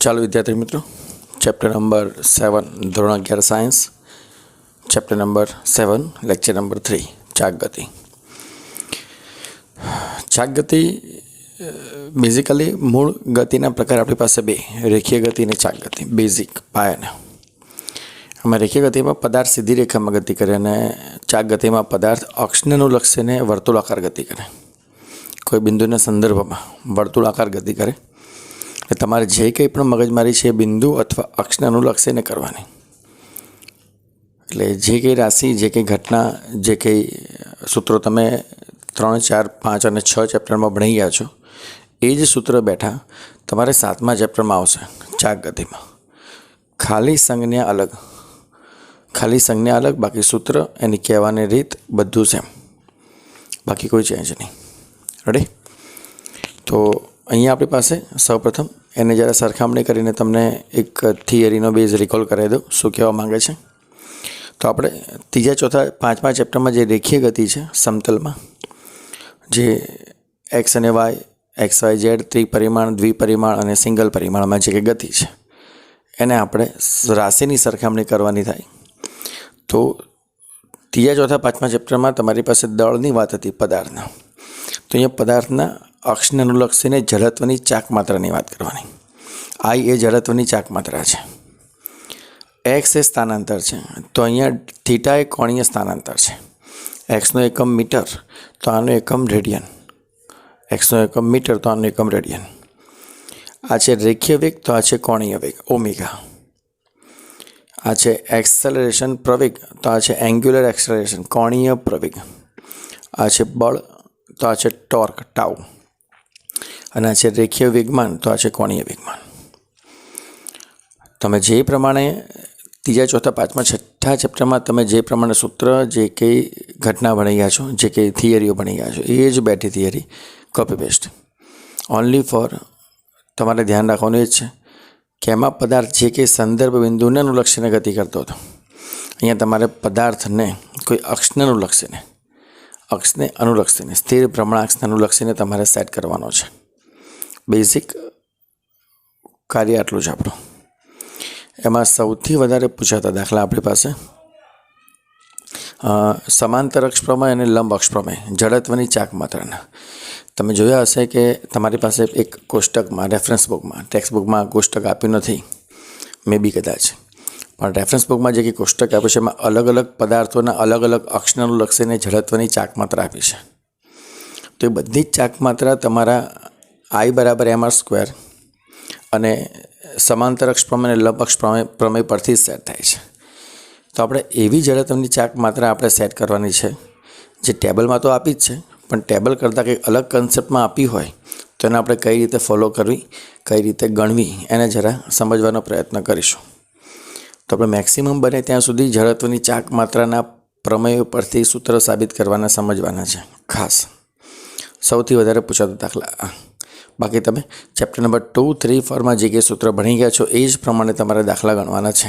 ચાલો વિદ્યાર્થી મિત્રો, ચેપ્ટર નંબર 7 ધોરણ 11 science, chapter number 7 lecture number 3 ચાક ગતિ. ચાક ગતિ બેઝિકલી મૂળ ગતિના પ્રકાર આપણી પાસે બે, રેખીય ગતિ અને ચાક ગતિ. બેઝિક પાયાના આમાં રેખીય ગતિમાં પદાર્થ સીધી રેખામાં ગતિ કરે અને ચાક ગતિમાં પદાર્થ અક્ષને અનુલક્ષીને વર્તુળાકાર ગતિ કરે. કોઈ બિંદુના સંદર્ભમાં વર્તુળાકાર ગતિ કરે. તમારે જે કંઈ પણ મગજમારી છે એ બિંદુ અથવા અક્ષને અનુલક્ષીને કરવાની. એટલે જે કંઈ રાશિ, જે કંઈ ઘટના, જે કંઈ સૂત્રો તમે 3, 4, 5 અને 6 ચેપ્ટરમાં ભણી ગયા છો એ જ સૂત્ર બેઠા તમારે 7મા ચેપ્ટરમાં આવશે ચાક ગતિમાં. ખાલી સંજ્ઞા અલગ, બાકી સૂત્ર, એની કહેવાની રીત બધું સેમ, બાકી કોઈ ચેન્જ નહીં. રેડી? તો અહીંયા આપણી પાસે સૌપ્રથમ એને જરા સરખામણી કરીને તમને એક થિયરીનો બેઝ રિકોલ કરાવી દઉં, શું કહેવા માંગે છે. તો આપણે ત્રીજા, ચોથા, 5મા ચેપ્ટરમાં જે રેખીય ગતિ છે સમતલમાં, જે એક્સ અને વાય, એક્સ વાય ઝેડ, ત્રિપરિમાણ, દ્વિપરિમાણ અને સિંગલ પરિમાણમાં જે કંઈ ગતિ છે એને આપણે રાશિની સરખામણી કરવાની થાય. તો ત્રીજા, ચોથા, 5મા ચેપ્ટરમાં તમારી પાસે દળની વાત હતી, પદાર્થના. તો અહીંયા પદાર્થના અક્ષને અનુલક્ષીને જડત્વની ચાક માત્રાની વાત કરવાની. આઈ એ જડત્વની ચાક માત્રા છે. એક્સ એ સ્થાનાંતર છે, તો અહીંયા થીટા એ કોણીય સ્થાનાંતર છે. એક્સનો એકમ મીટર, તો આનો એકમ રેડિયન. એક્સનો એકમ મીટર, તો આનો એકમ રેડિયન. આ છે રેખીય વેગ, તો આ છે કોણીય વેગ, ઓમેગા. આ છે એક્સેલરેશન, પ્રવેગ, તો આ છે એન્ગ્યુલર એક્સેલરેશન, કોણીય પ્રવેગ. આ છે બળ, તો આ છે ટોર્ક, ટાઉ. અને આ છે રેખીય વેગમાન, તો આ છે કોણીય વેગમાન. તમે જે પ્રમાણે ત્રીજા, ચોથા, 5મા, 6ઠા ચેપ્ટરમાં તમે જે પ્રમાણે સૂત્ર, જે કંઈ ઘટના ભણી ગયા છો, જે કંઈ થિયરીઓ ભણી ગયા છો, એ જ બેઠી theory copy paste. Only for તમારે ધ્યાન રાખવાનું એ જ છે કે એમાં પદાર્થ જે કંઈ સંદર્ભ બિંદુને અનુલક્ષીને ગતિ કરતો હતો, અહીંયા તમારે પદાર્થને કોઈ અક્ષને અનુલક્ષીને સ્થિર ભ્રમણાક્ષને અનુલક્ષીને તમારે સેટ કરવાનો છે. બેઝિક કાર્ય આટલું જ આપણું. એમાં સૌથી વધારે પૂછાતા દાખલા આપણી પાસે સમાંતર અક્ષ પ્રમેય અને લંબ અક્ષ પ્રમેય, જડત્વની ચાક માત્રાના. તમે જોયા હશે કે તમારી પાસે એક કોષ્ટકમાં, રેફરન્સ બુકમાં, ટેક્સ્ટ બુકમાં કોષ્ટક આપ્યું નથી, મે બી કદાચ, પણ રેફરન્સ બુકમાં જે કંઈ કોષ્ટક આપ્યું છે એમાં અલગ અલગ પદાર્થોના અલગ અલગ અક્ષને અનુલક્ષીને જડત્વની ચાક માત્રા આપી છે. તો એ બધી જ ચાક માત્રા તમારા I = mr² અને સમાંતર અક્ષ પ્રમેય અને લંબ અક્ષ પ્રમેય પરથી જ સેટ થાય છે. તો આપણે એવી જડત્વની ચાક માત્રા આપણે સેટ કરવાની છે જે ટેબલમાં તો આપી જ છે, પણ ટેબલ કરતાં કંઈક અલગ કન્સેપ્ટમાં આપી હોય તો એને આપણે કઈ રીતે ફોલો કરવી, કઈ રીતે ગણવી, એને જરા સમજવાનો પ્રયત્ન કરીશું. તો આપણે મેક્સિમમ બને ત્યાં સુધી જડત્વની ચાક માત્રાના પ્રમેયો પરથી સૂત્ર સાબિત કરવાના, સમજવાના છે ખાસ. સૌથી વધારે પૂછાતા દાખલા. બાકી તમે ચેપ્ટર નંબર 2, 3, 4માં જે કંઈ સૂત્ર ભણી ગયા છો એ જ પ્રમાણે તમારે દાખલા ગણવાના છે.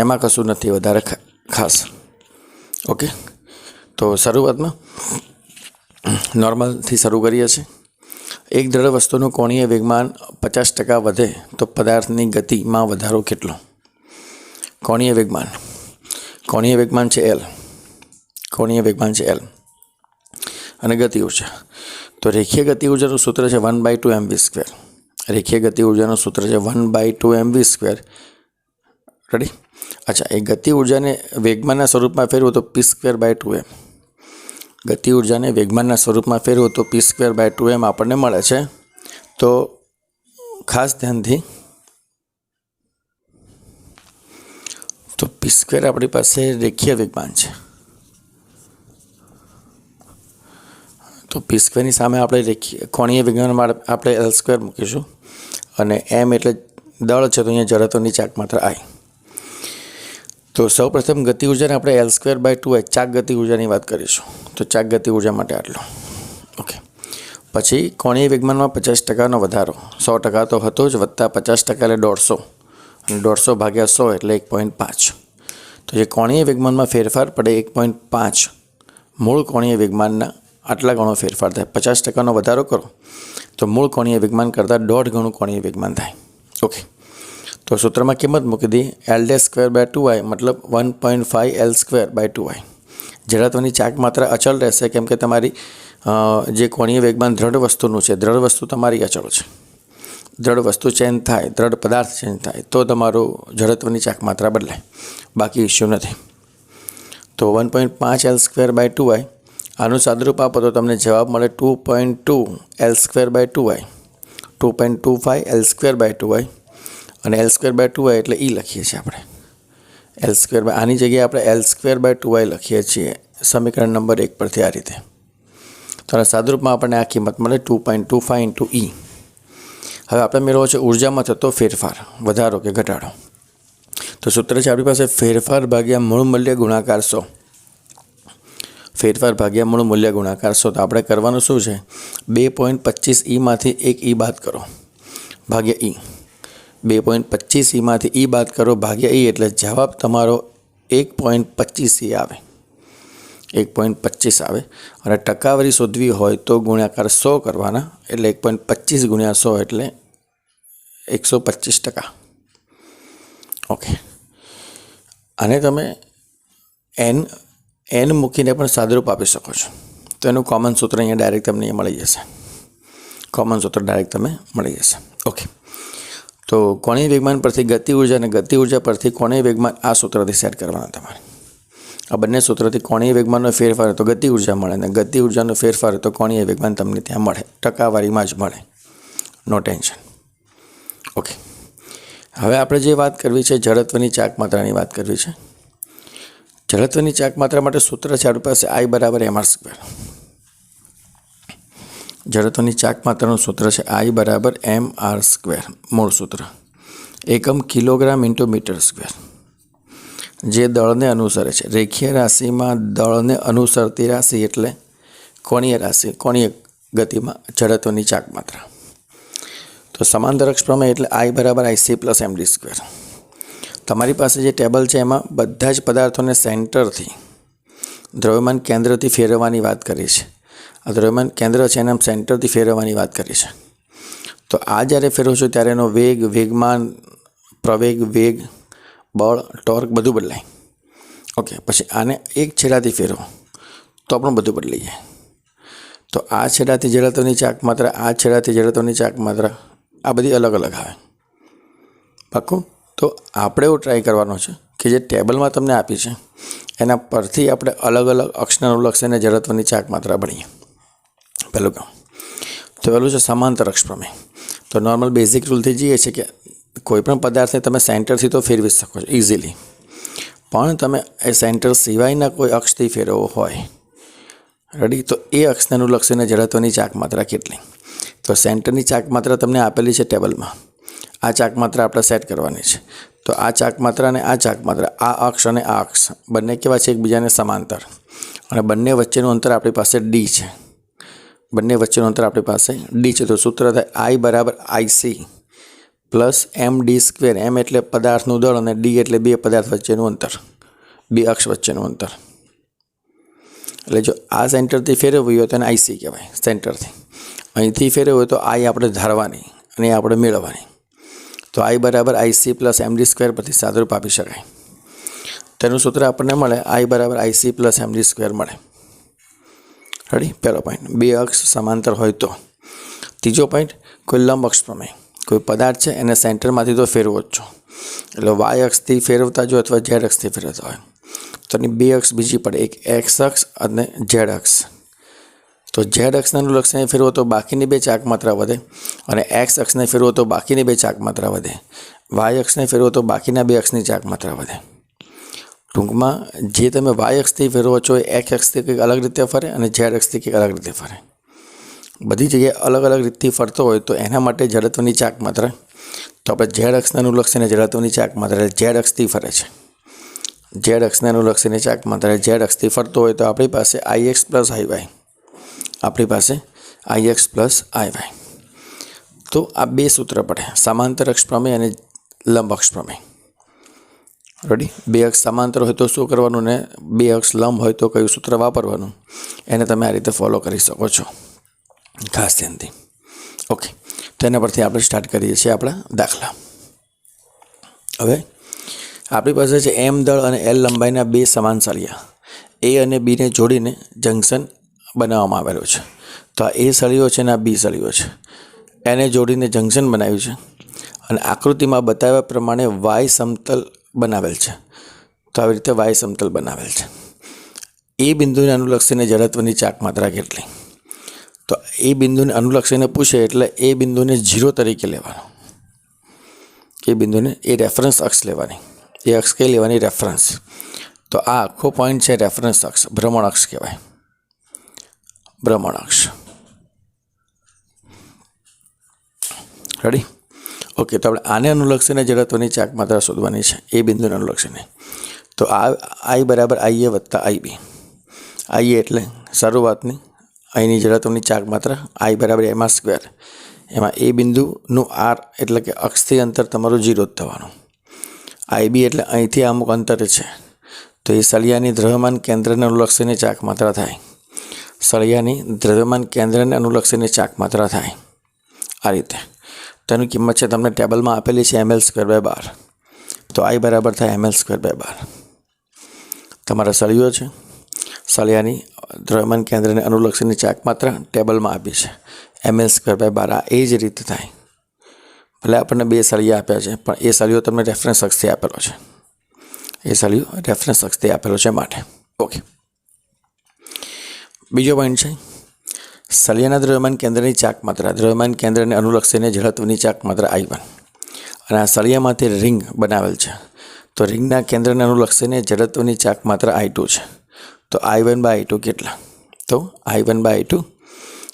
એમાં કશું નથી વધારે ખાસ. ઓકે, તો શરૂઆતમાં નોર્મલથી શરૂ કરીએ છીએ. એક દ્રઢ વસ્તુનું કોણીય વેગમાન 50% વધે તો પદાર્થની ગતિમાં વધારો કેટલો? કોણીય વેગમાન છે L. અને ગતિ ઉર્જા. તો રેખીય ગતિ ઉર્જાનું સૂત્ર છે 1/2 mv². રેખીય ગતિ ઉર્જાનું સૂત્ર છે 1/2 mv². રેડી? અચ્છા, એ ગતિ ઉર્જાને વેગમાનના સ્વરૂપમાં ફેરવો તો p²/2m. ગતિ ઉર્જાને વેગમાનના સ્વરૂપમાં ફેરવો તો p²/2m આપણને મળે છે. તો ખાસ ધ્યાનથી, તો p² આપણી પાસે રેખીય વેગમાન છે. તો p² સામે આપણે કોણીય વેગમાનમાં આપણે L² મૂકીશું અને m એટલે દળ છે, તો અહીંયા જડત્વની ચાક માત્રા I. તો સૌપ્રથમ ગતિ ઉર્જાને આપણે L²/2 ચાક ગતિ ઉર્જાની વાત કરીશું. તો ચાક ગતિ ઉર્જા માટે આટલું. ઓકે, પછી કોણીય વેગમાનમાં 50%નો વધારો, 100% તો હતો જ, વત્તા 50% એટલે 150, અને 150 ભાગ્યા 100 એટલે 1.5. તો જે કોણીય વેગમાનમાં ફેરફાર પડે 1.5 મૂળ કોણીય વેગમાનના આટલા ગણો ફેરફાર થાય. 50%નો વધારો કરો તો મૂળ કોણીય વેગમાન કરતાં 1.5 ગણું કોણીય વેગમાન થાય. ઓકે, તો સૂત્રમાં કિંમત મૂકી દી L'² / 2y મતલબ 1.5 L² / 2y. જડત્વની ચાક માત્રા અચળ રહેશે કેમ કે તમારી જે કોણીય વેગમાન દ્રઢ વસ્તુનું છે, દ્રઢ વસ્તુ તમારી અચળ છે. દ્રઢ વસ્તુ ચેન્જ થાય, દ્રઢ પદાર્થ ચેન્જ થાય તો તમારું જડત્વની ચાક માત્રા બદલાય, બાકી ઇસ્યુ નથી. તો 1.5 L² / 2y આનું સાદુરૂપ આપો તો તમને જવાબ મળે 2.2 L² / 2y, 2.25 L² / 2y. અને L² / 2y એટલે લખીએ છીએ આપણે L², આની જગ્યાએ આપણે L² / 2y લખીએ છીએ સમીકરણ નંબર 1 પરથી આ રીતે. તો આના સાદુરૂપમાં આપણને આ કિંમત મળે 2.25 × E. હવે આપણે મેળવો છે ઉર્જામાં થતો ફેરફાર, વધારો કે ઘટાડો. તો સૂત્ર છે આપણી પાસે ફેરફાર ભાગ્યા મૂળ મૂલ્ય ગુણાકાર 100. ફેરફાર ભાગ્યા મૂળ મૂલ્ય ગુણાકાર 100. તો આપણે કરવાનું શું છે, 2.25 E માંથી 1 E બાદ કરો ભાગ્યા E. 2.25 E માંથી E બાદ કરો ભાગ્યા E એટલે જવાબ તમારો 1.25 E આવે, 1.25 આવે. અને ટકાવારી શોધવી હોય તો ગુણાકાર 100 કરવાના, એટલે 1.25 × 100 એટલે 125%. ઓકે, આને તમે n મૂકીને પણ સાદુરૂપ આપી શકો છો. તો એનું કોમન સૂત્ર અહીંયા ડાયરેક્ટ તમને મળી જશે, કોમન સૂત્ર ડાયરેક્ટ તમે મળી જશે. ઓકે, તો કોણીય વેગમાન પરથી ગતિ ઉર્જા અને ગતિ ઉર્જા પરથી કોણીય વેગમાન આ સૂત્રથી સેટ કરવાના તમારે. આ બંને સૂત્રથી કોણીય વેગમાનનો ફેરફાર તો ગતિ ઉર્જા મળે, અને ગતિ ઉર્જાનો ફેરફાર તો કોણીય વેગમાન તમને ત્યાં મળે, ટકાવારીમાં જ મળે, નો ટેન્શન. ઓકે, હવે આપણે જે વાત કરવી છે જડત્વની ચાક માત્રાની વાત કરવી છે. જડત્વની ચાક માત્રા માટે સૂત્ર છે આપણી પાસે I = mr². જડત્વની ચાક માત્રાનું સૂત્ર છે I = mr². મૂળ સૂત્ર એકમ કિલોગ્રામ × મીટર². જે દળને અનુસરે છે, રેખીય રાશિમાં દળને અનુસરતી રાશિ એટલે કોણીય રાશિ, કોણીય ગતિમાં જડત્વની ચાક માત્રા. તો સમાંતર અક્ષ પ્રમેય એટલે I = IC + md². તમારી પાસે જે ટેબલ છે એમાં બધા જ પદાર્થોને સેન્ટરથી, દ્રવ્યમાન કેન્દ્રથી ફેરવવાની વાત કરી છે. આ દ્રવ્યમાન કેન્દ્ર છે એના સેન્ટરથી ફેરવવાની વાત કરી છે. તો આ જ્યારે ફેરવશો ત્યારે એનો વેગ, વેગમાન, પ્રવેગ, વેગ, બળ, ટોર્ક બધું બદલાય. ઓકે, પછી આને એક છેડાથી ફેરવો તો પણ બધું બદલાઈ જાય. તો આ છેડાથી જડત્વની ચાક માત્રા, આ છેડાથી જડત્વની ચાક માત્રા, આ બધી અલગ અલગ આવે. પાક્કું? તો આપણે એવું ટ્રાય કરવાનો છે કે જે ટેબલમાં તમને આપી છે એના પરથી આપણે અલગ અલગ અક્ષને અનુલક્ષીને જડત્વની ચાક માત્રા ભણીએ. પહેલું કામ તો પહેલું છે સમાંતર અક્ષ પ્રમેય. તો નોર્મલ બેઝિક રૂલથી જઈએ છીએ કે કોઈપણ પદાર્થને તમે સેન્ટરથી તો ફેરવી શકો છો ઇઝીલી, પણ તમે એ સેન્ટર સિવાયના કોઈ અક્ષથી ફેરવવો હોય, રેડી, તો એ અક્ષને અનુલક્ષીને જડત્વની ચાક માત્રા કેટલી. તો સેન્ટરની ચાક માત્રા તમને આપેલી છે ટેબલમાં. આ ચાક માત્રા આપણે સેટ કરવાની છે. તો આ ચાક માત્રા અને આ ચાક માત્રા, આ અક્ષ અને આ અક્ષ બંને કેવા છે, એકબીજાને સમાંતર, અને બંને વચ્ચેનું અંતર આપણી પાસે D છે. બંને વચ્ચેનું અંતર આપણી પાસે D છે. તો સૂત્ર થાય I = IC + md². m એટલે પદાર્થનું દળ અને D એટલે બે પદાર્થ વચ્ચેનું અંતર, બે અક્ષ વચ્ચેનું અંતર. એટલે જો આ સેન્ટરથી ફેરવવું હોય તો એને IC કહેવાય, સેન્ટરથી. અહીંથી ફેરવવું હોય તો I આપણે ધારવાની અને આપણે મેળવવાની. તો I = IC + md² પરથી સાદુરૂપ આપી શકાય. તેનું સૂત્ર આપણને મળે I = IC + md² મળે. રેડી, પહેલો પોઈન્ટ. બે અક્ષ સમાંતર હોય તો. ત્રીજો પોઈન્ટ, કોઈ લંબ અક્ષ પ્રમેય. કોઈ પદાર્થ છે એને સેન્ટરમાંથી તો ફેરવો જ છો, એટલે y અક્ષથી ફેરવતા જો અથવા z અક્ષથી ફેરવતા હોય તો એની બે અક્ષ બીજી પડે, એક x અક્ષ અને z અક્ષ. તો z અક્ષને અનુલક્ષીને ફેરવો તો બાકીની બે ચાક માત્રા વધે, અને x અક્ષને ફેરવો તો બાકીની બે ચાક માત્રા વધે, y અક્ષને ફેરવો તો બાકીના બે અક્ષની ચાક માત્રા વધે. ટૂંકમાં જે તમે y અક્ષથી ફેરવો છો એ x અક્ષથી કંઈક અલગ રીતે ફરે અને z અક્ષથી કંઈક અલગ રીતે ફરે. બધી જગ્યાએ અલગ અલગ રીતથી ફરતો હોય તો એના માટે જડત્વની ચાક માત્રા, તો આપણે z અક્ષને અનુલક્ષીને જડત્વની ચાક માત્રા z અક્ષથી ફરે છે. z અક્ષને અનુલક્ષીને ચાક માત્રા z અક્ષથી ફરતો હોય તો આપણી પાસે Ix + Iy, આપણી પાસે Ix + Iy. તો આ બે સૂત્ર પડે, સમાંતર અક્ષ પ્રમેય અને લંબ અક્ષ પ્રમેય. રેડી, બે અક્ષ સમાંતર હોય તો શું કરવાનું ને બે અક્ષ લંબ હોય તો કયું સૂત્ર વાપરવાનું, એને તમે આ રીતે ફોલો કરી શકો છો ખાસ ધ્યાનથી. ઓકે, તો એના પરથી આપણે સ્ટાર્ટ કરીએ છીએ આપણા દાખલા. હવે આપણી પાસે છે એમ દળ અને એલ લંબાઈના બે સમાન સળિયા એ અને બીને જોડીને જંકશન બનાવવામાં આવેલું છે. તો આ એ સળિયો છે અને આ બી સળિયો છે, એને જોડીને જંકશન બનાવ્યું છે અને આકૃતિમાં બતાવ્યા પ્રમાણે વાય સમતલ બનાવેલ છે. તો આવી રીતે વાય સમતલ બનાવેલ છે. એ બિંદુને અનુલક્ષીને જડત્વની ચાક માત્રા કેટલી? તો એ બિંદુને અનુલક્ષીને પૂછે એટલે એ બિંદુને 0 તરીકે લેવાનો. એ બિંદુને એ રેફરન્સ અક્ષ લેવાની. એ અક્ષ કઈ લેવાની? રેફરન્સ. તો આ આખો પોઈન્ટ છે રેફરન્સ અક્ષ, ભ્રમણ અક્ષ કહેવાય, ભ્રમણ અક્ષ. રેડી? ઓકે. તો આપણે આને અનુલક્ષીને જડત્વની ચાક માત્રા શોધવાની છે, એ બિંદુને અનુલક્ષીને. તો આઈ બરાબર આઈએ વત્તા આઈ બી. આઈએ એટલે શરૂઆતની અહીંની જડત્વની ચાક માત્રા, આઈ બરાબર એમાં સ્ક્વેર. એમાં એ બિંદુનું આર એટલે કે અક્ષથી અંતર તમારું 0 જ થવાનું. આઈ બી એટલે અહીંથી અમુક અંતર છે, તો એ સળિયાની દ્રવ્યમાન કેન્દ્રને અનુલક્ષીને ચાક માત્રા થાય. સળિયાની દ્રવ્યમાન કેન્દ્રને અનુલક્ષીને ચાક માત્રા થાય આ રીતે. તેની કિંમત છે તમને ટેબલમાં આપેલી છે ml²/12. તો આઈ બરાબર થાય ml²/12. તમારા સળિયો છે, સળિયાની દ્રવ્યમાન કેન્દ્રને અનુલક્ષીને ચાક માત્રા ટેબલમાં આપી છે ml²/12. આ એ જ રીતે થાય. ભલે આપણને બે સળિયા આપ્યા છે, પણ એ સળિયો તમને રેફરન્સ અક્ષથી આપેલો છે. એ સળિયો રેફરન્સ અક્ષથી આપેલો છે માટે. ઓકે. બીજો પોઈન્ટ છે સળિયાના દ્રવ્યમાન કેન્દ્રની ચાક માત્રા. દ્રવ્યમાન કેન્દ્રને અનુલક્ષીને જડત્વની ચાક માત્રા I1. અને આ સળિયામાંથી રિંગ બનાવેલ છે, તો રિંગના કેન્દ્રને અનુલક્ષીને જડત્વની ચાક માત્રા I2 છે. તો I1/I2 કેટલા? તો I1/I2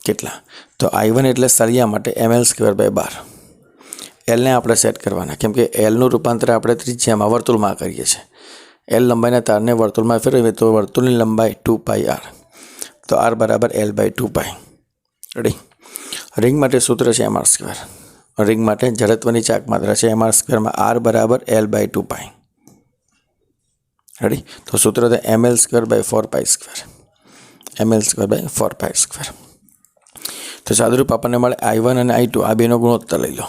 કેટલા? તો I1 એટલે સળિયા માટે ml²/12. એલને આપણે સેટ કરવાના, કેમ કે એલનું રૂપાંતર આપણે ત્રિજ્યામાં વર્તુળમાં કરીએ છીએ. એલ લંબાઈના તારને વર્તુળમાં ફેરવીએ તો વર્તુળની લંબાઈ 2πr. તો r બરાબર l/2π. રેડી? રિંગ માટે સૂત્ર છે mr². રિંગ માટે જડત્વની ચાક માત્રા છે mr²માં r બરાબર l/2π. રેડી? તો સૂત્ર છે ml²/4π². ml²/4π². તો સાદુરૂપ આપણને મળે I1 અને I2, આ બેનો ગુણોત્તર લઈ લો.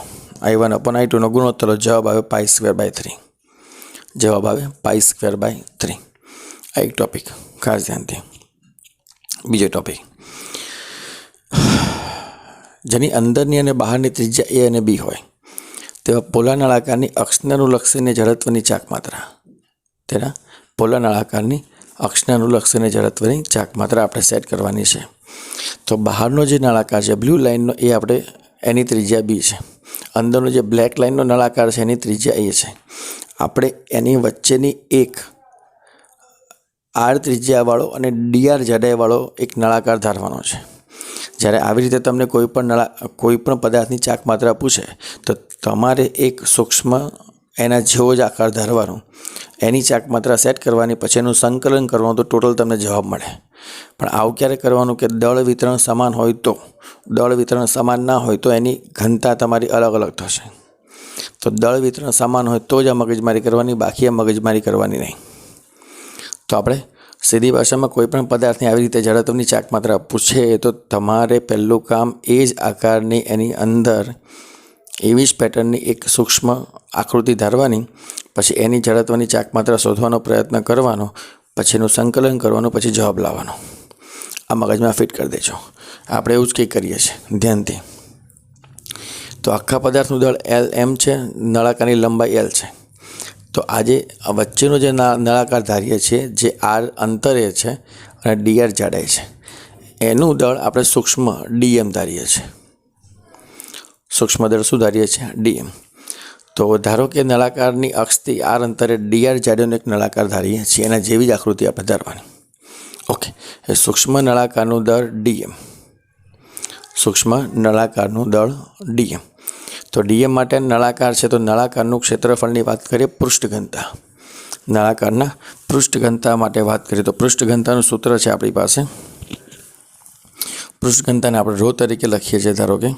I1/I2 નો ગુણોત્તર જવાબ આવે π²/3. જવાબ આવે π²/3. આ એક ટોપિક ખાસ ધ્યાનથી. બીજો ટોપિક, જેની અંદરની અને બહારની ત્રિજ્યા A અને B હોય તેવા પોલા નળાકારની અક્ષને અનુલક્ષીને જડત્વની ચાક માત્રા. તેના પોલા નળાકારની અક્ષને અનુલક્ષીને જડત્વની ચાક માત્રા આપણે સેટ કરવાની છે. તો બહારનો જે નળાકાર છે બ્લુ લાઇનનો, એ આપણે એની ત્રિજ્યા B છે. અંદરનો જે બ્લેક લાઇનનો નળાકાર છે એની ત્રિજ્યા A છે. આપણે એની વચ્ચેની એક આર ત્રિજ્યાવાળો અને DR જાડાઈવાળો એક નળાકાર ધારવાનો છે. જ્યારે આવી રીતે તમને કોઈ પણ પદાર્થની ચાક માત્રા પૂછે તો તમારે એક સૂક્ષ્મ એના જેવો જ આકાર ધારવાનો, એની ચાક માત્રા સેટ કરવાની, પછી એનું સંકલન કરવાનું, તો ટોટલ તમને જવાબ મળે. પણ આવું ક્યારે કરવાનું કે દળ વિતરણ સમાન હોય તો. દળ વિતરણ સમાન ના હોય તો એની ઘનતા તમારી અલગ અલગ થશે. તો દળ વિતરણ સમાન હોય તો જ આ મગજમારી કરવાની, બાકી આ મગજમારી કરવાની નહીં. તો આપણે સીધી ભાષામાં કોઈ પણ પદાર્થની આવી રીતે જડત્વની ચાક માત્રા પૂછે તો તમારે પહેલું કામ એ જ આકારની એની અંદર એવી જ પેટર્નની એક સૂક્ષ્મ આકૃતિ ધારવાની, પછી એની જડત્વની ચાક માત્રા શોધવાનો પ્રયત્ન કરવાનો, પછી એનું સંકલન કરવાનું, પછી જવાબ લાવવાનો. આ મગજમાં ફિટ કરી દેજો. આપણે એવું જ કંઈક કરીએ છીએ ધ્યાનથી. તો આખા પદાર્થનું દળ LM છે, નળાકારની લંબાઈ L છે. તો આજે વચ્ચેનો જે નળાકાર ધારીએ છીએ, જે R અંતરે છે અને DR જાડાઈ છે, એનું દળ આપણે સૂક્ષ્મ DM ધારીએ છીએ. સૂક્ષ્મ દળ શું ધારીએ છીએ? DM. તો ધારો કે નળાકારની અક્ષથી R અંતરે DR જાડાઈનો એક નળાકાર ધારીએ છીએ, એના જેવી જ આકૃતિ આપણે ધારવાની. ઓકે. એ સૂક્ષ્મ નળાકારનું દળ DM. સૂક્ષ્મ નળાકારનું દળ DM. તો DM માટે નળાકાર છે, તો નળાકારનું ક્ષેત્રફળની વાત કરીએ, પૃષ્ઠ ઘનતા. નળાકારના પૃષ્ઠ ઘનતા માટે વાત કરીએ તો પૃષ્ઠ ઘનતાનું સૂત્ર છે આપણી પાસે. પૃષ્ઠ ઘનતાને આપણે ρ તરીકે લખીએ છીએ. ધારો કે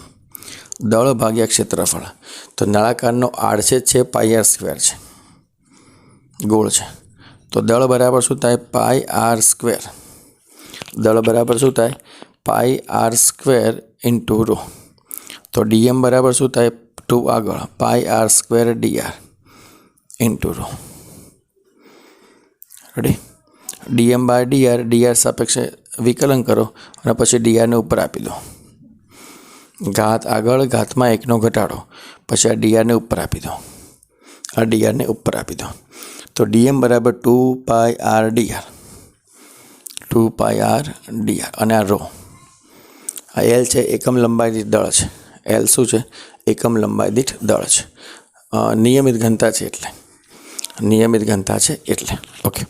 દળ ભાગ્યા ક્ષેત્રફળ. તો નળાકારનો આડછેદ છે πr², છે, ગોળ છે. તો દળ બરાબર શું થાય? πr². દળ બરાબર શું થાય? πr² × ρ. તો DM બરાબર શું થાય? 2 આગળ πr² dr. Into rho. Ready? DM by DR સાપેક્ષે વિકલન કરો અને પછી ડીઆરને ઉપર આપી દો. ઘાત આગળ, ઘાતમાં 1નો ઘટાડો, પછી આ ડીઆરને ઉપર આપી દો, આ ડીઆરને ઉપર આપી દો. તો ડીએમ બરાબર 2πr dr, 2πr dr. અને આ રો, આ એલ છે એકમ લંબાઈ દીઠ દળ છે. એલ શું છે? એકમ લંબાઈ દીઠ દળ છે. નિયમિત ઘનતા છે એટલે, નિયમિત ઘનતા છે એટલે. ઓકે,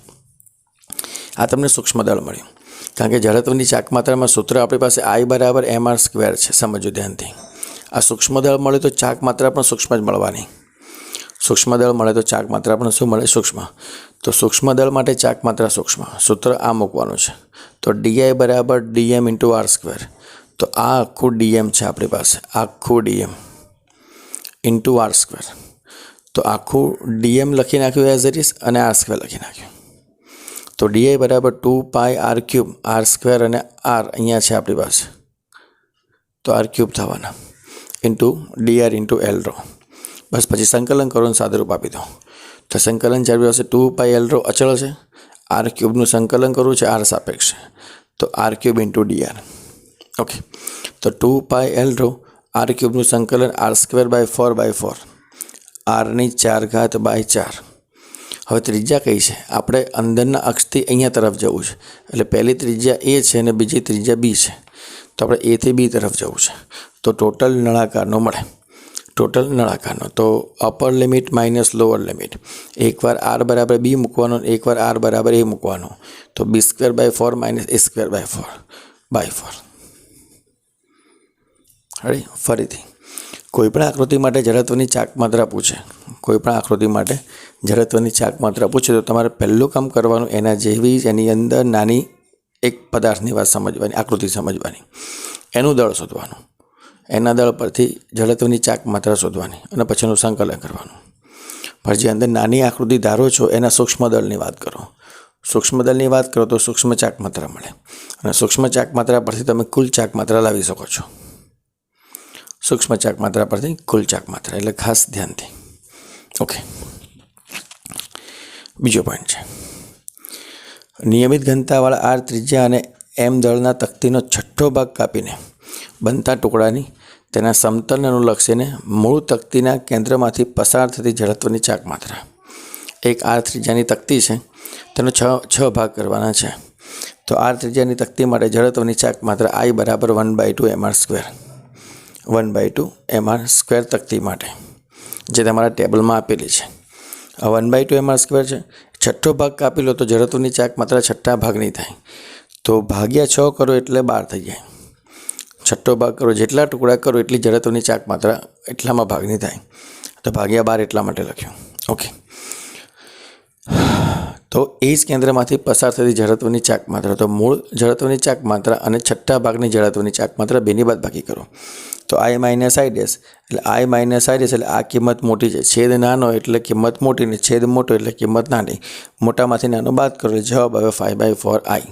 આ તમને સૂક્ષ્મ દળ મળ્યું. કારણ કે જડત્વની ચાક માત્રામાં સૂત્ર આપણી પાસે I બરાબર mr² છે. સમજો ધ્યાનથી. આ સૂક્ષ્મ દળ મળે તો ચાક માત્રા પણ સૂક્ષ્મ જ મળવાની. સૂક્ષ્મ દળ મળે તો ચાક માત્રા પણ શું મળે? સૂક્ષ્મ. તો સૂક્ષ્મ દળ માટે ચાક માત્રા સૂક્ષ્મ. સૂત્ર આ મૂકવાનું છે. તો ડી બરાબર dm ઇન્ટુ r². તો આ આખું ડીએમ છે આપણી પાસે, આખું ડીએમ ઇન્ટુ r². તો આખું ડીએમ લખી નાખ્યું એઝ ઇટ ઇઝ અને r² લખી નાખ્યું. તો ડી બરાબર 2πr³ r² અને r અહીંયા છે આપણી પાસે, તો r³ થવાના into dr into L row. બસ પછી સંકલન કરો અને સાદુરૂપ આપી દો. તો સંકલન છે આપણી પાસે 2πl રો અચળ છે, r³ સંકલન કરવું છે r સાપેક્ષે, તો r³ ઇન્ટુ dr. ઓકે, તો 2πl રો r³ સંકલન r²/4/4, r ની 4 ઘાત બાય 4. હવે ત્રિજ્યા કઈ છે? આપણે અંદરના અક્ષથી અહીંયા તરફ જવું છે, એટલે પહેલી ત્રિજ્યા એ છે અને બીજી ત્રિજ્યા બી છે. તો આપણે એથી બી તરફ જવું છે. તો ટોટલ નળાકારનો મળે, ટોટલ નળાકારનો. તો upper limit minus lower limit. એકવાર r બરાબર બી મૂકવાનો, એકવાર r બરાબર એ મૂકવાનો. તો b²/4 માઇનસ a²/4/4. રેડી? ફરીથી કોઈપણ આકૃતિ માટે જડત્વની ચાક માત્રા પૂછે, કોઈપણ આકૃતિ માટે જડત્વની ચાક માત્રા પૂછે તો તમારે પહેલું કામ કરવાનું એના જેવી જ એની અંદર નાની એક પદાર્થની વાત સમજવાની, આકૃતિ સમજવાની, એનું દળ શોધવાનું, એના દળ પરથી જડત્વની ચાક માત્રા શોધવાની અને પછીનું સંકલન કરવાનું. પણ જે અંદર નાની આકૃતિ ધારો છો એના સૂક્ષ્મ દળની વાત કરો. સૂક્ષ્મ દળની વાત કરો તો સૂક્ષ્મ ચાક માત્રા મળે અને સૂક્ષ્મ ચાક માત્રા પરથી તમે કુલ ચાક માત્રા લાવી શકો છો. સૂક્ષ્મ ચાક માત્રા પરથી કુલ ચાક માત્રા, એટલે ખાસ ધ્યાનથી. ઓકે, બીજો પોઈન્ટ છે નિયમિત ઘનતાવાળા આર ત્રિજ્યા અને એમ દળના તકતીનો છઠ્ઠો ભાગ કાપીને બનતા ટુકડાની તેના સમતલને અનુલક્ષીને મૂળ તકતીના કેન્દ્રમાંથી પસાર થતી જડત્વની ચાક માત્રા. એક આર ત્રિજ્યાની તકતી છે, તેનો 6 ભાગ કરવાના છે. તો આર ત્રિજ્યાની તકતી માટે જડત્વની ચાક માત્રા I બરાબર 1/2 mr², 1/2 mr² તકતી માટે, જે તમારા ટેબલમાં આપેલી છે. 1/2 mr² છે. છઠ્ઠો ભાગ કાપી લો તો જડત્વની ચાક માત્રા છઠ્ઠા ભાગની થાય. તો ભાગ્યા 6 કરો એટલે 12 થઈ જાય. છઠ્ઠો ભાગ કરો, જેટલા ટુકડા કરો એટલી જડત્વની ચાક માત્રા એટલામાં ભાગની થાય. તો ભાગ્યા 12 એટલા માટે લખ્યું. ઓકે, તો એ જ કેન્દ્રમાંથી પસાર થતી જડત્વની ચાક માત્રા, તો મૂળ જડત્વની ચાક માત્રા અને છઠ્ઠા ભાગની જડત્વની ચાક માત્રા બેની બાદબાકી કરો. તો I - I' એટલે I - I' એટલે આ કિંમત મોટી છે, છેદ નાનો એટલે કિંમત મોટી, ને છેદ મોટો એટલે કિંમત નાની. મોટામાંથી નાનો બાદ કરો એટલે જવાબ આવ્યો 5/4i.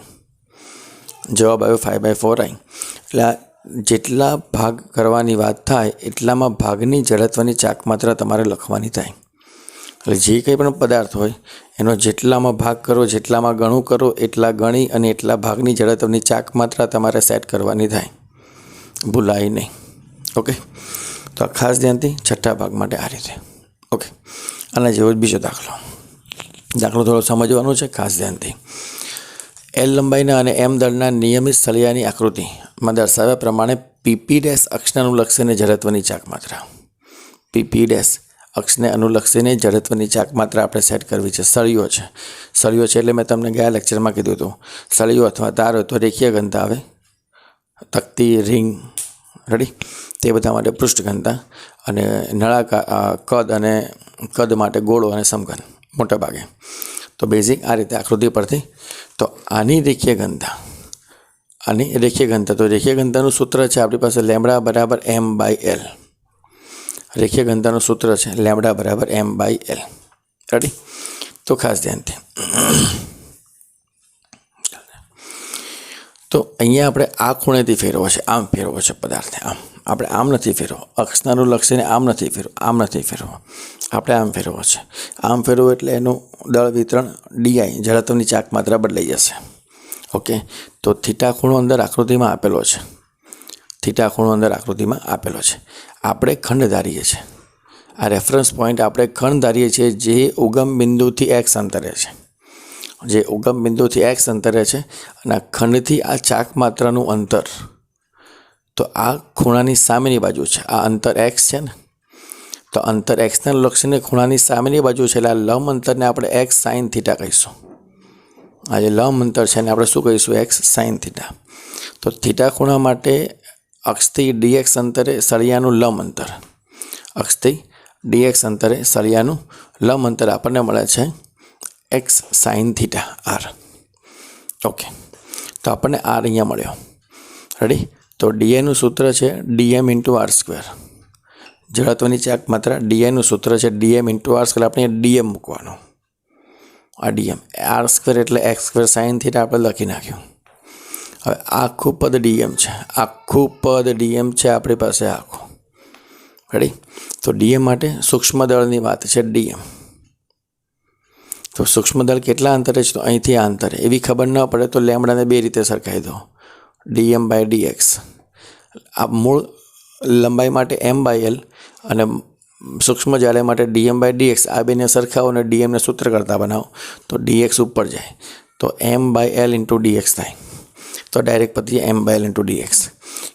જવાબ આવ્યો 5/4i. એટલે જેટલા ભાગ કરવાની વાત થાય એટલામાં ભાગની જડત્વની ચાક માત્રા તમારે લખવાની થાય. એટલે જે કંઈ પણ પદાર્થ હોય એનો જેટલામાં ભાગ કરો, જેટલામાં ગણું કરો એટલા ગણી અને એટલા ભાગની જડત્વની ચાક માત્રા તમારે સેટ કરવાની થાય, ભૂલાય નહીં. ઓકે, તો આ ખાસ ધ્યાનથી છઠ્ઠા ભાગ માટે આ રીતે. ઓકે, આના જેવો જ બીજો દાખલો થોડો સમજવાનો છે, ખાસ ધ્યાનથી. એલ લંબાઈના અને એમ દળના નિયમિત સળિયાની આકૃતિમાં દર્શાવ્યા પ્રમાણે PP' અક્ષને અનુલક્ષીને જડત્વની ચાક માત્રા, PP' અક્ષને અનુલક્ષીને જડત્વની ચાક માત્રા આપણે સેટ કરવી છે. સળિયો છે, સળિયો છે એટલે મેં તમને ગયા લેક્ચરમાં કીધું હતું, સળિયો અથવા તાર હોય તો રેખીય ઘનતા આવે, તકતી, રિંગ, રેડી, તે બધા માટે પૃષ્ઠ ઘનતા, અને નળાકાર કદ અને કદ માટે ગોળો અને સમઘન મોટા ભાગે. તો બેઝિક આ રીતે આકૃતિ પરથી. તો આની રેખીય ઘનતા, આની રેખીય ઘનતા, તો રેખીય ઘનતાનું સૂત્ર છે આપણી પાસે લેમ્બડા બરાબર m/l. રેખીય ઘનતાનું સૂત્ર છે લેમ્બડા બરાબર m/l. રેડી? તો ખાસ ધ્યાનથી. તો અહીંયા આપણે આ ખૂણેથી ફેરવો છે, આમ ફેરવો છે પદાર્થને, આમ આપણે આમ નથી ફેરવો, અક્ષના અનુલક્ષીને આમ નથી ફેરવો, આમ નથી ફેરવો, આપણે આમ ફેરવો છે. આમ ફેરવો એટલે એનું દળ વિતરણ ડીઆઈ જડત્વની ચાક માત્રા બદલાઈ જશે. ઓકે, તો થીટા ખૂણો અંદર આકૃતિમાં આપેલો છે. થીટા ખૂણો અંદર આકૃતિમાં આપેલો છે. આપણે ખંડ ધારીએ છીએ. આ રેફરન્સ પોઈન્ટ આપણે ખંડ ધારીએ છીએ જે ઉગમ બિંદુથી એક્સ અંતરે છે. જે ઉગમ બિંદુથી એક્સ અંતરે છે અને આ ખંડથી આ ચાક માત્રાનું અંતર, તો આ ખૂણાની સામેની બાજુ છે. આ અંતર એક્સ છે ને, તો અંતર એક્સના લક્ષીને ખૂણાની સામેની બાજુ છે એટલે આ લંબ અંતરને આપણે એક્સ સાઇન થીટા કહીશું. આ જે લંબ અંતર છે એને આપણે શું કહીશું? X sine theta. તો થીટા ખૂણા માટે અક્ષથી ડીએક્સ અંતરે સળિયાનું લંબ અંતર, અક્ષથી ડીએક્સ અંતરે સળિયાનું લંબ અંતર આપણને મળે છે X sine theta R. Okay, તો આપણને આર અહીંયા મળ્યો. રેડી? તો ડીએનું સૂત્ર છે ડીએમ ઇન્ટુ આર સ્ક્વેર. જડત્વની ચાક માત્રા ડીએનું સૂત્ર છે ડીએમ ઇન્ટુ આર સ્ક્વેર. આપણે ડીએમ મૂકવાનું. આ ડીએમ આર સ્ક્વેર એટલે એક્સ સ્ક્વેર સાઇન થીટા આપણે લખી નાખ્યું. હવે આખું પદ ડીએમ છે, આખું પદ ડીએમ છે આપણી પાસે આખું. રેડી? તો ડીએમ માટે સૂક્ષ્મ દળની વાત છે ડીએમ. તો સૂક્ષ્મ દળ કેટલા અંતરે છે? તો અહીંથી આ અંતરે. એવી ખબર ન પડે તો લેમડાને બે રીતે સરખાઈ દો, ડીએમ બાય ડીએક્સ. આ મૂળ લંબાઈ માટે એમ બાય એલ અને સૂક્ષ્મ જાડાઈ માટે ડીએમ બાય ડીએક્સ. આ બેને સરખાવો અને ડીએમને સૂત્ર કરતા બનાવો તો ડીએક્સ ઉપર જાય તો M by L into DX થાય. તો ડાયરેક્ટ પતી M by L into DX.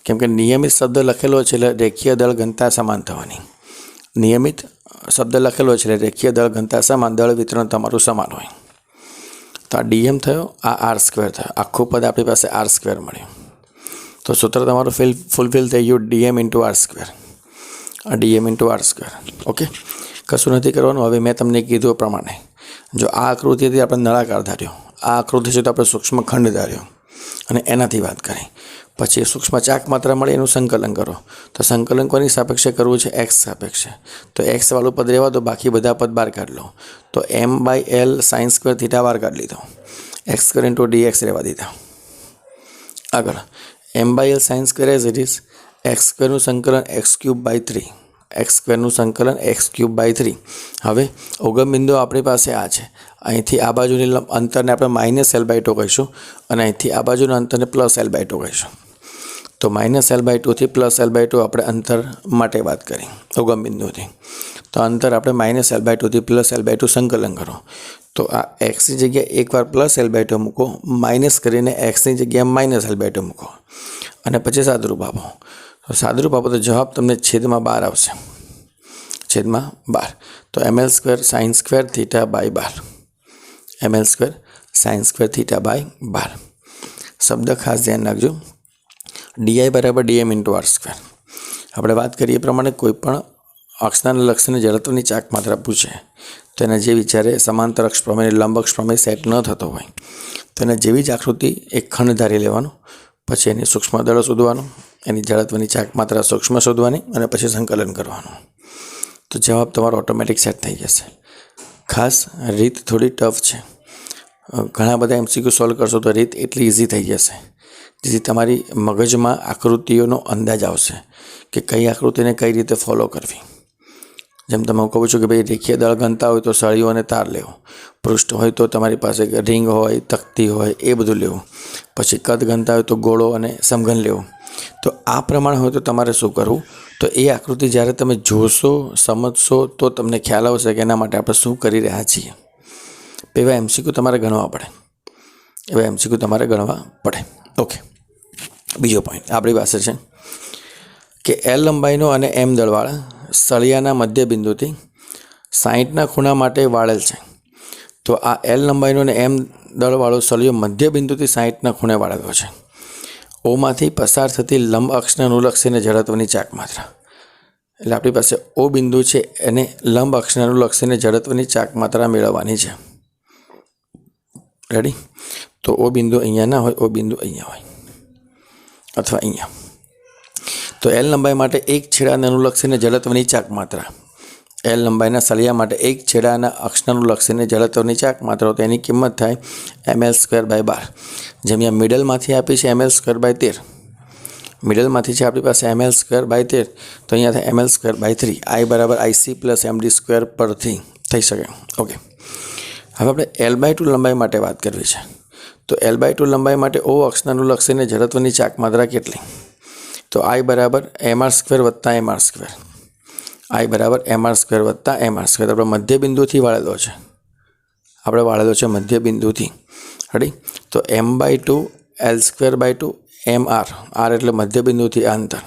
કેમ કે નિયમિત શબ્દ લખેલો છે એટલે રેખીય દળ ઘનતા સમાન થવાની. નિયમિત શબ્દ લખેલો છે એટલે રેખીય દળ ઘનતા સમાન, દળ વિતરણ તમારું સમાન હોય. તો આ ડીએમ થયો, આ આર સ્ક્વેર થયો. આખું પદ આપણી પાસે આર સ્ક્વેર મળ્યું. તો સૂત્ર તમારું ફૂલફિલ થઈ ગયું ડીએમ ઇન્ટુ આર સ્ક્વેર. આ DM into R square. Okay, કશું નથી કરવાનું. હવે મેં તમને કીધું પ્રમાણે જો આ આકૃતિથી આપણે નળાકાર ધાર્યો, આ આકૃતિ છે તો આપણે સૂક્ષ્મ ખંડ ધાર્યો અને એનાથી વાત કરી. પછી સૂક્ષ્મ ચાક માત્રા મળે એનું સંકલન કરો. તો સંકલન કોની સાપેક્ષે કરવું છે? એક્સ સાપેક્ષે. તો એક્સવાળું પદ રહેવા દો, બાકી બધા પદ બહાર કાઢ લો. તો M by L sine square theta બહાર કાઢી લીધો, એક્સ સ્ક્વેર ઇન્ટુ ડીએક્સ રહેવા દીધા. આગળ M by L sine square as it is, x સ્ક્વેરનું સંકલન એક્સ ક્યુબ બાય 3, એક્સ સ્ક્વેરનું સંકલન એક્સ ક્યુબ બાય 3. હવે ઉગમ બિંદુ આપણી પાસે આ છે. અહીંથી આ બાજુની અંતરને આપણે માઇનસ એલ બાય 2 કહીશું અને અહીંથી આ બાજુના અંતરને પ્લસ એલ બાય 2 કહીશું. તો માઇનસ એલ બાય 2 થી પ્લસ એલ બાય 2 આપણે અંતર માટે વાત કરી ઉગમ બિંદુથી. તો અંતર આપણે માઇનસ એલ બાય 2 થી પ્લસ એલ બાય 2 સંકલન કરો. તો આ એક્સની જગ્યાએ એકવાર પ્લસ એલ બાય 2 મૂકો, માઇનસ કરીને એક્સની જગ્યાએ માઇનસ એલ બાય 2 મૂકો અને પછી સાદુરૂપ આપો. તો સાદુરૂપ આપો તો જવાબ તમને છેદમાં 12 આવશે. છેદમાં 12. તો ML square sine square theta by 12, ML square sine square theta by 12. શબ્દ ખાસ ધ્યાન રાખજો, ડીઆઈ બરાબર ડીએમ ઇન્ટુ આર સ્ક્વેર. આપણે વાત કરીએ એ પ્રમાણે કોઈ પણ અક્ષના લક્ષીને જડત્વની ચાક માત્રા પૂછે તો એના જે વિચારે સમાંતર અક્ષ પ્રમેય, લંબ અક્ષ પ્રમેય સેટ ન થતો હોય તો એના જેવી જ આકૃતિ એક ખંડ ધારી લેવાનું, પછી એની સૂક્ષ્મ દળો શોધવાનું, એની જડત્વની ચાક માત્રા સૂક્ષ્મ શોધવાની અને પછી સંકલન કરવાનું. તો જવાબ તમારો ઓટોમેટિક સેટ થઈ જશે. ખાસ રીત થોડી ટફ છે. ઘણા બધા એમસીક્યુ સોલ્વ કરશો તો રીત એટલી ઇઝી થઈ જશે જેથી તમારી મગજમાં આકૃતિઓનો અંદાજ આવશે કે કઈ આકૃતિને કઈ રીતે ફોલો કરવી. જેમ તમે હું કહું છું કે ભાઈ રેખીય દળ ઘનતા હોય તો સળીઓ અને તાર લેવો, પૃષ્ઠ હોય તો તમારી પાસે રિંગ હોય, તકતી હોય, એ બધું લેવું. પછી કદ ઘનતા હોય તો ગોળો અને સમઘન લેવું. તો આ પ્રમાણે હોય તો તમારે શું કરવું? તો એ આકૃતિ જ્યારે તમે જોશો, સમજશો તો તમને ખ્યાલ આવશે કે એના માટે આપણે શું કરી રહ્યા છીએ. એવા એમસીક્યુ તમારે ગણવા પડે, એવા એમસીક્યુ તમારે ગણવા પડે. ઓકે, બીજો પોઈન્ટ આપણી પાસે છે કે એલ લંબાઈનો અને એમ દળવાળા સળિયાના મધ્ય બિંદુથી 60ના ખૂણા માટે વાળેલ છે. તો આ એલ લંબાઈનો અને એમ દળવાળો સળિયો મધ્ય બિંદુથી 60ના ખૂણે વાળેલો છે. ઓમાંથી પસાર થતી લંબ અક્ષને અનુલક્ષીને જડત્વની ચાક માત્રા, એટલે આપણી પાસે ઓ બિંદુ છે એને લંબ અક્ષને અનુલક્ષીને જડત્વની ચાક માત્રા મેળવવાની છે. રેડી? તો ઓ બિંદુ અહીંયા ના હોય, ઓ બિંદુ અહીંયા હોય અથવા અહીંયા. તો એલ લંબાઈ માટે એક છેડાને અનુલક્ષીને જડત્વની ચાક માત્રા, એલ લંબાઈના સળિયા માટે એક છેડાના અક્ષને અનુલક્ષીને જડત્વની ચાક માત્રા, તો એની કિંમત થાય ml² બાય 12. જેમ અહીંયા મિડલમાંથી આપી છે ml² બાય 13. મિડલમાંથી છે આપણી પાસે ml²/13, તો અહીંયા થાય ml²/3. I બરાબર IC પ્લસ MD² પરથી થઈ શકે. ઓકે, હવે આપણે L/2 લંબાઈ માટે વાત કરવી છે. તો L/2 લંબાઈ માટે O અક્ષને અનુલક્ષીને જડત્વની ચાક માત્રા કેટલી? તો I બરાબર mr² વત્તા mr². I બરાબર mr² વત્તા mr². આપણે મધ્ય બિંદુથી વાળેલો છે, મધ્ય બિંદુથી. રેડી? તો m/2 L²/2 mr. r એટલે મધ્ય બિંદુથી આ અંતર.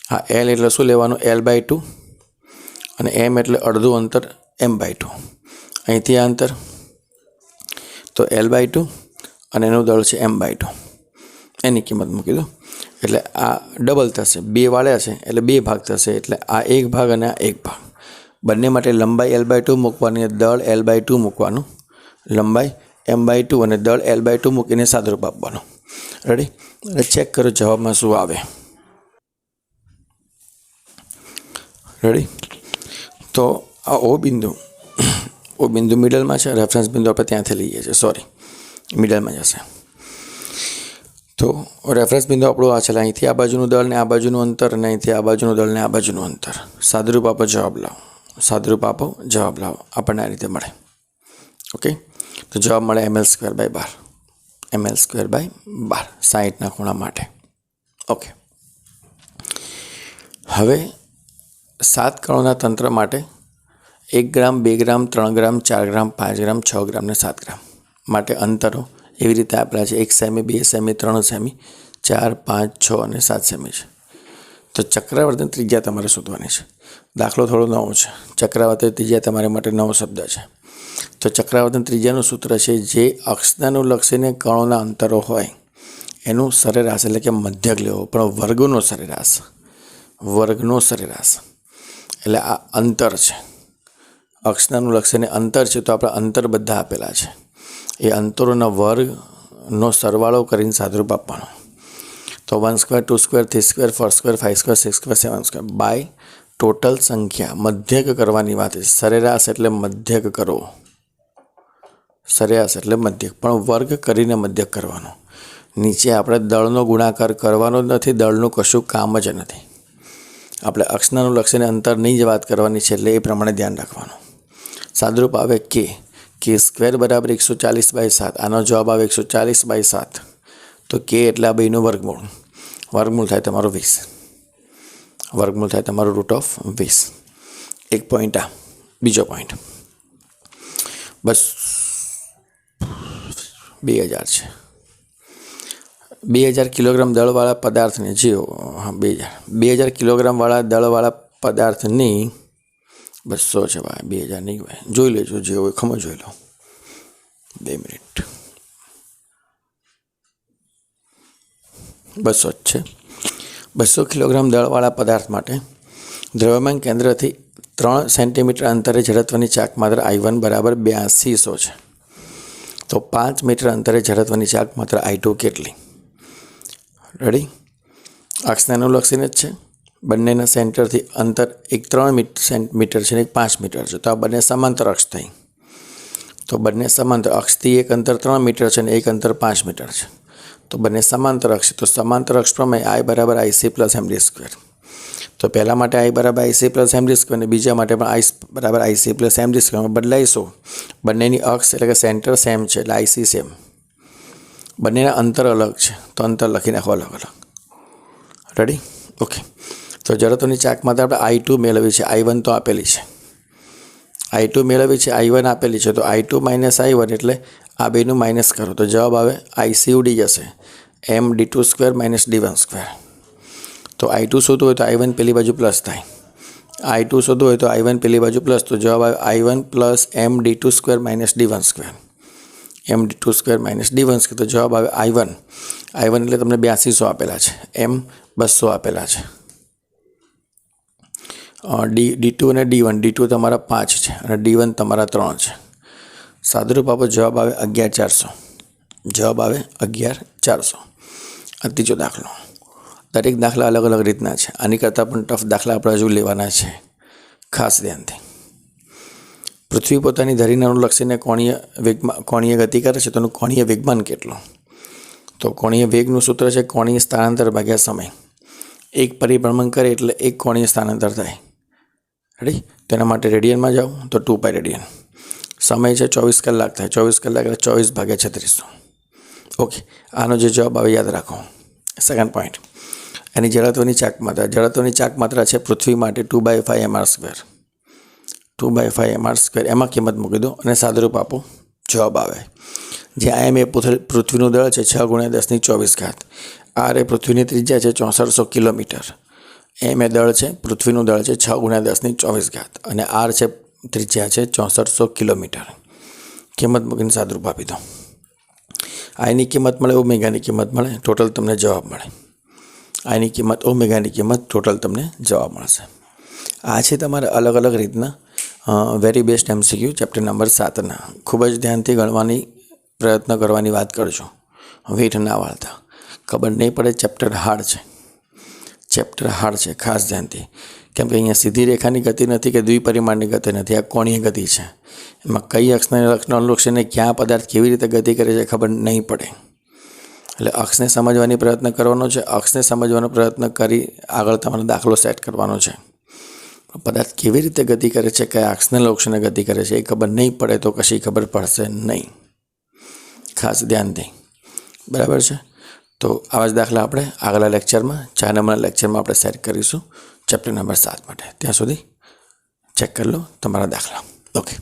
હા, L એટલે શું લેવાનું? L/2 અને m એટલે અડધું અંતર m/2. અહીંથી આ અંતર તો L/2 અને એનું દળ છે m/2. એની કિંમત મૂકી દો એટલે આ ડબલ થશે. 2 વાળ્યા છે એટલે 2 ભાગ થશે, એટલે આ 1 ભાગ અને આ 1 ભાગ. બંને માટે લંબાઈ L/2 મૂકવાની, દળ L/2 મૂકવાનું. લંબાઈ m/2 અને દળ L/2 મૂકીને સાદુરૂપ આપવાનું. રેડી? એટલે ચેક કરો જવાબમાં શું આવે. રેડી? તો આ O બિંદુ મિડલમાં છે. રેફરન્સ બિંદુ આપણે ત્યાંથી લઈએ છીએ, સોરી, મિડલમાં જશે. તો રેફરન્સ બિંદુ આપણું આ છે. અહીંથી આ બાજુનું દળ ને આ બાજુનું અંતર, અને અહીંથી આ બાજુનું દળ ને આ બાજુનું અંતર. સાદુરૂપ આપો, જવાબ લાવો. આપણને આ રીતે મળે. ઓકે, તો જવાબ મળે ml²/12. ml²/12 60ના ખૂણા માટે. ઓકે, હવે 7 કણોના તંત્ર માટે 1 ગ્રામ, 2 ગ્રામ, 3 ગ્રામ, 4 ગ્રામ, 5 ગ્રામ, 6 ગ્રામ ને 7 ગ્રામ માટે અંતરો એવી રીતે આપેલા છે. 1 સેમી, 2 સેમી, 3 સેમી, 4, 5, 6 અને 7 સેમી છે. તો ચક્રાવર્તન ત્રિજ્યા તમારે શોધવાની છે. દાખલો થોડો નવો છે. ચક્રાવર્તન ત્રિજ્યા તમારા માટે નવો શબ્દ છે. તો ચક્રાવર્તન ત્રિજ્યાનું સૂત્ર છે, જે અક્ષને અનુલક્ષીને કણોના અંતરો હોય એનું સરેરાશ એટલે કે મધ્યક લેવો, પણ વર્ગનો સરેરાશ. એટલે આ અંતર છે. અક્ષને અનુલક્ષીને અંતર છે, તો આપણા અંતર બધા આપેલા છે. એ અંતરોના વર્ગનો સરવાળો કરીને સાદુરૂપ આપવાનો. તો 1² 2² 3² 4² 5² 6² 7² બાય ટોટલ સંખ્યા મધ્યક કરવાની વાત છે. સરેરાશ એટલે મધ્યક કરવો, પણ વર્ગ કરીને મધ્યક કરવાનો. નીચે આપણે દળનો ગુણાકાર કરવાનો જ નથી, દળનું કશું કામ જ નથી. આપણે અક્ષને અનુલક્ષીને અંતરની જ વાત કરવાની છે, એટલે એ પ્રમાણે ધ્યાન રાખવાનું. સાદુરૂપ આવે k² બરાબર 140/7. આનો જવાબ આવે 140/7. તો k એટલે આ બેનું વર્ગમૂળ થાય તમારો 20. એક પોઈન્ટ. આ બીજો પોઈન્ટ બસ 2000 છે. 2000 કિલોગ્રામ દળવાળા પદાર્થને 2000 કિલોગ્રામવાળા દળવાળા પદાર્થની 200 છે ભાઈ, 2000 નહીં ભાઈ, જોઈ લેજો, જે હોય ખમો જોઈ લો. 2 મિનિટ. 200 જ છે. 200 કિલોગ્રામ દળવાળા પદાર્થ માટે દ્રવ્યમાન કેન્દ્રથી 3 સેન્ટીમીટર અંતરે જડત્વની ચાક માત્રા I1 બરાબર 8200 છે. તો 5 મીટર અંતરે જડત્વની ચાક માત્રા I2 કેટલી? રેડી? અક્ષને અનુલક્ષીને જ છે. બંનેના સેન્ટરથી અંતર એક 3 સેન્ટીમીટર છે ને એક 5 મીટર છે. તો આ બંને સમાંતર અક્ષ થઈ. તો બંને સમાંતર અક્ષથી એક અંતર 3 મીટર છે ને એક અંતર 5 મીટર છે. તો બંને સમાંતર અક્ષ છે. તો સમાંતર અક્ષ પ્રમાણે I બરાબર IC પ્લસ MD². તો પહેલા માટે I બરાબર IC પ્લસ MD² અને બીજા માટે પણ I બરાબર IC પ્લસ MD² બદલાઈશું. બંનેની અક્ષ એટલે કે સેન્ટર સેમ છે, એટલે IC સેમ. બંનેના અંતર અલગ છે, તો અંતર લખી નાખો અલગ. રેડી? ઓકે, તો જડત્વની ચાક માત્રા આપણે I2 મેળવી છે, I1 તો આપેલી છે. I2 મેળવી છે, I1 આપેલી છે. તો I2 માઇનસ I1 એટલે આ બેનું માઇનસ કરો, તો જવાબ આવે IC ઉડી જશે, MD² માઇનસ D1². તો I2 શોધવું હોય તો I1 પેલી બાજુ પ્લસ થાય. I2 શોધવું હોય તો I1 પેલી બાજુ પ્લસ, તો જવાબ આવે I1 plus MD² minus D1². MD² minus D1². તો જવાબ આવે I1 એટલે તમને 8200 આપેલા છે, M 200 આપેલા છે. D2 અને D2 તમારા 5 છે અને D1 તમારા 3 છે. સાદુરૂપ આપો, જવાબ આવે 11400. આ ત્રીજો દાખલો. દરેક દાખલા અલગ અલગ રીતના છે. આની કરતાં પણ ટફ દાખલા આપણે હજુ લેવાના છે, ખાસ ધ્યાનથી. પૃથ્વી પોતાની ધરીને અનુલક્ષીને કોણીય ગતિ કરે છે, તો એનું કોણીય વેગમાન કેટલું? તો કોણીય વેગનું સૂત્ર છે કોણીય સ્થાનાંતર ભાગ્યા સમય. એક પરિભ્રમણ કરે એટલે એક કોણીય સ્થાનાંતર થાય. રેડી? તેના માટે રેડિયનમાં જાઓ તો 2π રેડિયન. સમય છે 24 કલાક થાય. 24 કલાક એટલે 24 ભાગ્યા 3600. ઓકે, આનો જે જવાબ આવે યાદ રાખો. સેકન્ડ પોઈન્ટ, એની જડત્વની ચાક માત્રા. જડત્વની ચાક માત્રા છે પૃથ્વી માટે 2/5 mr². 2/5 mr². એમાં કિંમત મૂકી દો અને સાદુરૂપ આપો, જવાબ આવે. જ્યાં m એ પૃથ્વીનું દળ છે 6 × 10⁴. r એ પૃથ્વીની ત્રિજ્યા છે 6400 કિલોમીટર. m એ દળ છે, પૃથ્વીનું દળ છે 6 × 10⁴. અને r છે ત્રિજ્યા છે 6400 કિલોમીટર. કિંમત મૂકીને સાદુરૂપ આપી દો. આની કિંમત મળે, ઓમેગાની કિંમત મળે, ટોટલ તમને જવાબ મળે. આની કિંમત, ઓમેગાની કિંમત, ટોટલ તમને જવાબ મળશે. આ છે તમારે અલગ અલગ રીતના very best MCQ chapter number 7ના. ખૂબ જ ધ્યાનથી ગણવાની પ્રયત્ન કરવાની વાત કરજો. વેઠ ના વાળતા. ખબર નહીં પડે ચેપ્ટર હાર્ડ છે. ચેપ્ટર હાર્ડ છે, ખાસ ધ્યાનથી. કેમ કે અહીંયા સીધી રેખાની ગતિ નથી કે દ્વિપરિમાણની ગતિ નથી, આ કોણીય ગતિ છે. એમાં કઈ અક્ષને અનુલક્ષીને ક્યાં પદાર્થ કેવી રીતે ગતિ કરે છે ખબર નહીં પડે. એટલે અક્ષને સમજવાની પ્રયત્ન કરવાનો છે. અક્ષને સમજવાનો પ્રયત્ન કરી આગળ તમારો દાખલો સેટ કરવાનો છે. પદાર્થ કેવી રીતે ગતિ કરે છે, કયા અક્ષને લક્ષીને ગતિ કરે છે એ ખબર નહીં પડે તો કશી ખબર પડશે નહીં. ખાસ ધ્યાનથી. બરાબર છે? તો આવા જ દાખલા આપણે આગલા લેક્ચરમાં, 4 નંબરના લેક્ચરમાં આપણે સેટ કરીશું ચેપ્ટર નંબર 7 માટે. ત્યાં સુધી ચેક કરી લો તમારા દાખલા. ઓકે.